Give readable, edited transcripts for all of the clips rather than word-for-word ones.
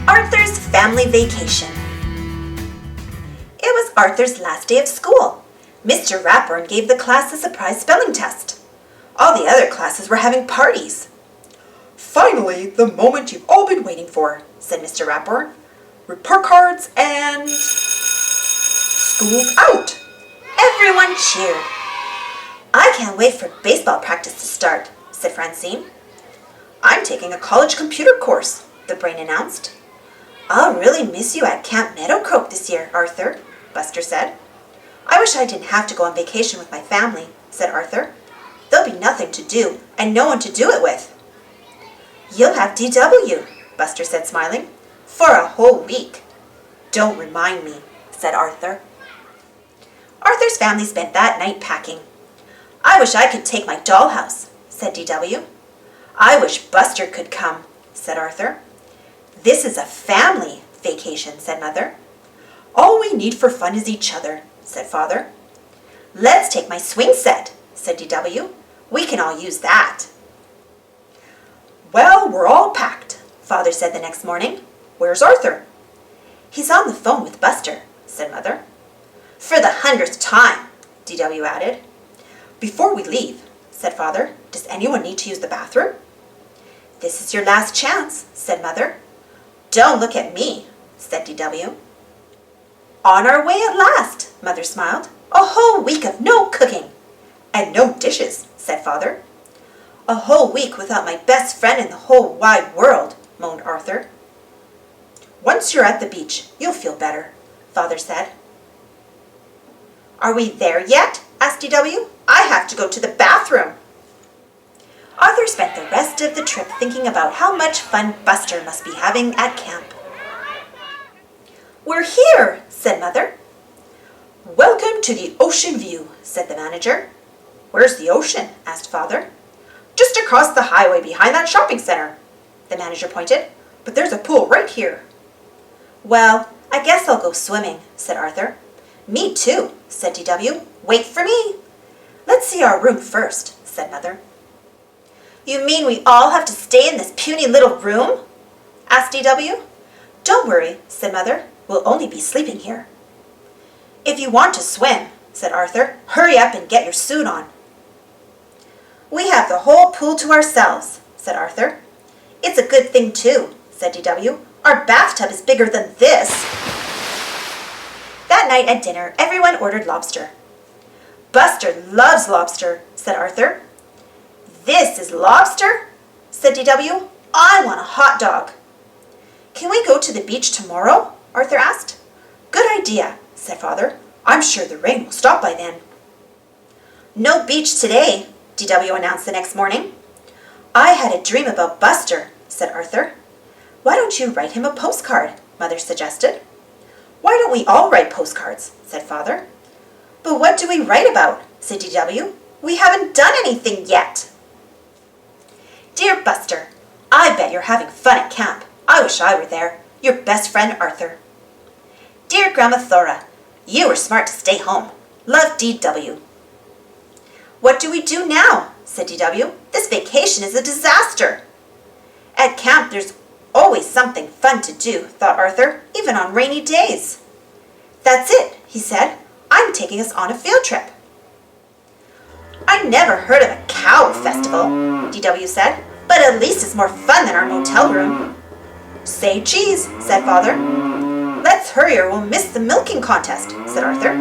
Arthur's family vacation. It was Arthur's last day of school. Mr. Ratburn gave the class a surprise spelling test. All the other classes were having parties. Finally, the moment you've all been waiting for, said Mr. Ratburn. Report cards and... school's out. Everyone cheered. I can't wait for baseball practice to start, said Francine. I'm taking a college computer course, the brain announced. I'll really miss you at Camp Meadowcroak this year, Arthur, Buster said. I wish I didn't have to go on vacation with my family, said Arthur. There'll be nothing to do and no one to do it with. You'll have DW, Buster said, smiling, for a whole week. Don't remind me, said Arthur. Arthur's family spent that night packing. I wish I could take my dollhouse, said DW. I wish Buster could come, said Arthur. This is a family vacation, said Mother. All we need for fun is each other, said Father. Let's take my swing set, said DW. We can all use that. Well, we're all packed, Father said the next morning. Where's Arthur? He's on the phone with Buster, said Mother. For the 100th time, DW added. Before we leave, said Father, does anyone need to use the bathroom? This is your last chance, said Mother. Don't look at me, said DW. On our way at last, Mother smiled. A whole week of no cooking. And no dishes, said Father. A whole week without my best friend in the whole wide world, moaned Arthur. Once you're at the beach, you'll feel better, Father said. Are we there yet? Asked DW. I have to go to the bathroom. Arthur spent the rest of the trip thinking about how much fun Buster must be having at camp. We're here, said Mother. Welcome to the ocean view, said the manager. Where's the ocean? Asked Father. Just across the highway behind that shopping center, the manager pointed. But there's a pool right here. Well, I guess I'll go swimming, said Arthur. Me too, said DW. Wait for me. Let's see our room first, said Mother. You mean we all have to stay in this puny little room? Asked DW. Don't worry, said Mother. We'll only be sleeping here. If you want to swim, said Arthur, hurry up and get your suit on. We have the whole pool to ourselves, said Arthur. It's a good thing too, said DW. Our bathtub is bigger than this. That night at dinner, everyone ordered lobster. Buster loves lobster, said Arthur. This is lobster? Said DW. I want a hot dog. Can we go to the beach tomorrow? Arthur asked. Good idea, said Father. I'm sure the rain will stop by then. No beach today, DW announced the next morning. I had a dream about Buster, said Arthur. Why don't you write him a postcard? Mother suggested. Why don't we all write postcards? Said Father. But what do we write about? Said DW. We haven't done anything yet. Dear Buster, I bet you're having fun at camp. I wish I were there. Your best friend, Arthur. Dear Grandma Thora, you were smart to stay home. Love, DW. What do we do now? Said DW. This vacation is a disaster. At camp, there's always something fun to do, thought Arthur, even on rainy days. That's it, he said. I'm taking us on a field trip. I never heard of a cow festival, DW said, but at least it's more fun than our motel room. Say cheese, said Father. Let's hurry or we'll miss the milking contest, said Arthur.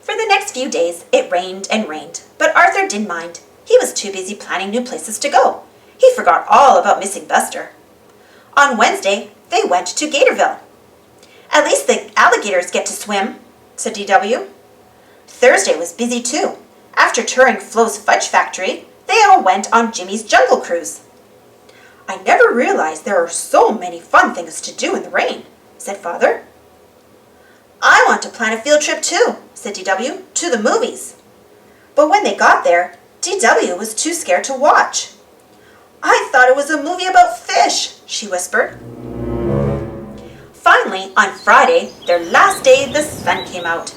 For the next few days, it rained and rained, but Arthur didn't mind. He was too busy planning new places to go. He forgot all about missing Buster. On Wednesday, they went to Gatorville. At least the alligators get to swim, said DW. Thursday was busy too. After touring Flo's Fudge Factory, they all went on Jimmy's Jungle Cruise. I never realized there are so many fun things to do in the rain, said Father. I want to plan a field trip too, said DW, to the movies. But when they got there, DW was too scared to watch. I thought it was a movie about fish, she whispered. Finally, on Friday, their last day, the sun came out.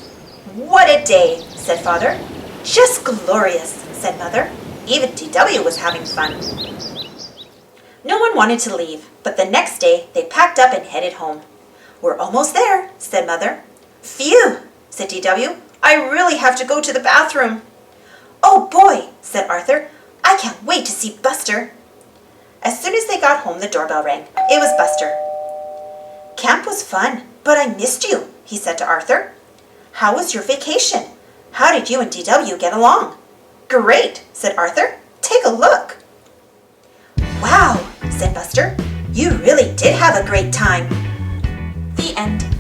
What a day, said Father. Just glorious, said Mother. Even DW was having fun. No one wanted to leave, but the next day they packed up and headed home. "We're almost there," said Mother. "Phew," said DW. "I really have to go to the bathroom." "Oh boy," said Arthur. "I can't wait to see Buster." As soon as they got home, the doorbell rang. It was Buster. "Camp was fun, but I missed you," he said to Arthur. "How was your vacation? How did you and DW get along?" "Great," said Arthur. "Take a look." "Wow," said Buster. "You really did have a great time." The end.